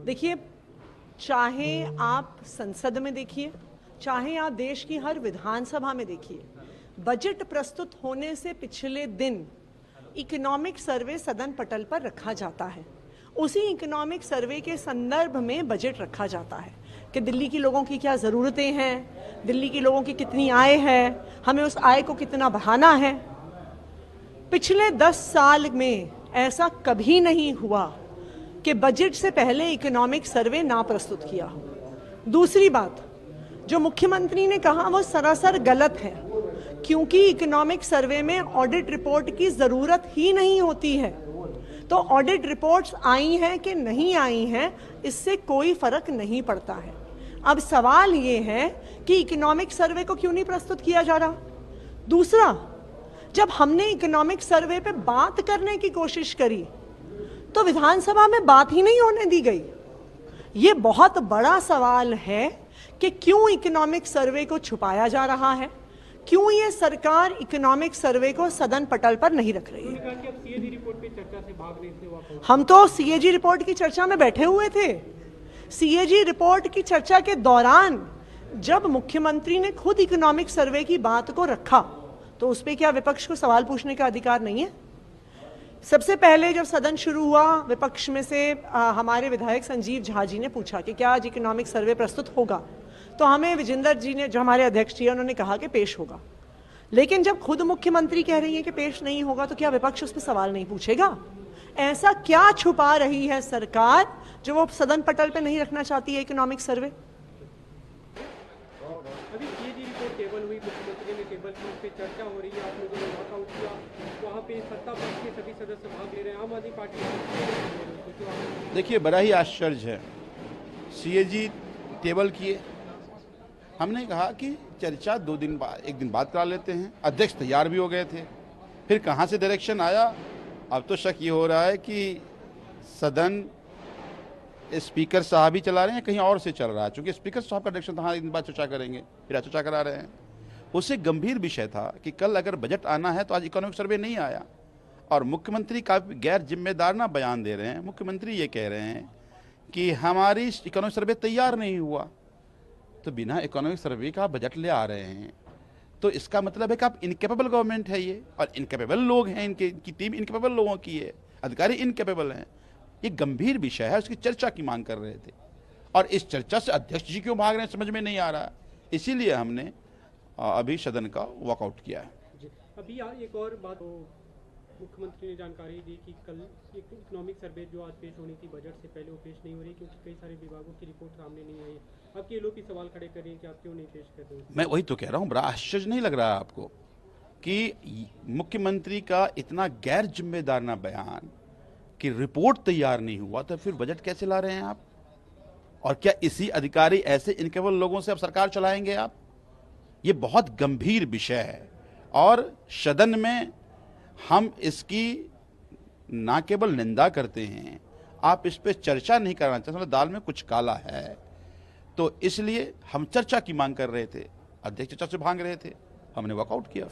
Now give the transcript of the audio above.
देखिए, चाहे आप संसद में देखिए, चाहे आप देश की हर विधानसभा में देखिए, बजट प्रस्तुत होने से पिछले दिन इकोनॉमिक सर्वे सदन पटल पर रखा जाता है। उसी इकोनॉमिक सर्वे के संदर्भ में बजट रखा जाता है कि दिल्ली के लोगों की क्या ज़रूरतें हैं, दिल्ली के लोगों की कितनी आय है, हमें उस आय को कितना बढ़ाना है। पिछले 10 साल में ऐसा कभी नहीं हुआ कि बजट से पहले इकोनॉमिक सर्वे ना प्रस्तुत किया हो। दूसरी बात, जो मुख्यमंत्री ने कहा वो सरासर गलत है, क्योंकि इकोनॉमिक सर्वे में ऑडिट रिपोर्ट की ज़रूरत ही नहीं होती है। तो ऑडिट रिपोर्ट्स आई हैं कि नहीं आई हैं, इससे कोई फर्क नहीं पड़ता है। अब सवाल ये है कि इकोनॉमिक सर्वे को क्यों नहीं प्रस्तुत किया जा रहा। दूसरा, जब हमने इकोनॉमिक सर्वे पे बात करने की कोशिश करी तो विधानसभा में बात ही नहीं होने दी गई। ये बहुत बड़ा सवाल है कि क्यों इकोनॉमिक सर्वे को छुपाया जा रहा है, क्यों ये सरकार इकोनॉमिक सर्वे को सदन पटल पर नहीं रख रही है। हम तो सीएजी रिपोर्ट की चर्चा में बैठे हुए थे। सीएजी रिपोर्ट की चर्चा के दौरान जब मुख्यमंत्री ने खुद इकोनॉमिक सर्वे की बात को रखा तो उस पर क्या विपक्ष को सवाल पूछने का अधिकार नहीं है? सबसे पहले जब सदन शुरू हुआ, विपक्ष में से हमारे विधायक संजीव झा जी ने पूछा कि क्या आज इकोनॉमिक सर्वे प्रस्तुत होगा, तो हमें विजेंद्र जी ने, जो हमारे अध्यक्ष जी, उन्होंने कहा कि पेश होगा। लेकिन जब खुद मुख्यमंत्री कह रही है कि पेश नहीं होगा, तो क्या विपक्ष उस पर सवाल नहीं पूछेगा? ऐसा क्या छुपा रही है सरकार जो वो सदन पटल पे नहीं रखना चाहती है इकोनॉमिक सर्वे? अभी सीएजी रिपोर्ट टेबल हुई, मुख्यमंत्री ने टेबल की, उस पर चर्चा हो रही है, आप लोगों ने वॉकआउट किया, वहाँ पे सत्ता पक्ष के सभी सदस्य भाग ले रहे हैं, आम आदमी पार्टी। देखिए, बड़ा ही आश्चर्य है। सीएजी टेबल किए, हमने कहा कि चर्चा 2 दिन बाद, 1 दिन बाद करा लेते हैं। अध्यक्ष तैयार भी हो गए थे। फिर कहाँ से डायरेक्शन आया? अब तो शक ये हो रहा है कि सदन स्पीकर साहब ही चला रहे हैं, कहीं और से चल रहा है। चूंकि स्पीकर साहब का डायरेक्शन था, हाँ 1 दिन बाद चर्चा करेंगे, फिर आज चर्चा करा रहे हैं। उससे गंभीर विषय था कि कल अगर बजट आना है तो आज इकोनॉमिक सर्वे नहीं आया, और मुख्यमंत्री का गैर जिम्मेदार ना बयान दे रहे हैं। मुख्यमंत्री ये कह रहे हैं कि हमारी इकोनॉमिक सर्वे तैयार नहीं हुआ, तो बिना इकोनॉमिक सर्वे का बजट ले आ रहे हैं, तो इसका मतलब है कि आप इनकेपेबल गवर्नमेंट है ये, और इनकेपेबल लोग हैं, इनकी टीम इनकेपेबल लोगों की है, अधिकारी इनकेपेबल हैं। ये गंभीर विषय है, उसकी चर्चा की मांग कर रहे थे, और इस चर्चा से अध्यक्ष जी क्यों भाग रहे हैं समझ में नहीं आ रहा। इसीलिए हमने अभी सदन का वॉकआउट किया है। अभी एक और बात, मुख्यमंत्री ने जानकारी दी कि कल इकोनॉमिक सर्वे जो आज पेश होनी थी बजट से पहले, वो पेश नहीं हो रही क्योंकि कई सारे विभागों की रिपोर्ट सामने नहीं आई। अब ये लोग भी सवाल खड़े कर रहे हैं कि आप क्यों नहीं पेश कर रहे? मैं वही तो कह रहा हूँ, बड़ा आश्चर्य नहीं लग रहा है आपको कि मुख्यमंत्री का इतना गैर जिम्मेदाराना बयान कि रिपोर्ट तैयार नहीं हुआ, तो फिर बजट कैसे ला रहे हैं आप? और क्या इसी अधिकारी, ऐसे इनकेपेबल लोगों से अब सरकार चलाएंगे आप? ये बहुत गंभीर विषय है, और सदन में हम इसकी ना केवल निंदा करते हैं, आप इस पे चर्चा नहीं करना चाहते, मतलब दाल में कुछ काला है। तो इसलिए हम चर्चा की मांग कर रहे थे, अध्यक्ष चर्चा से भाग रहे थे, हमने वॉकआउट किया। फिर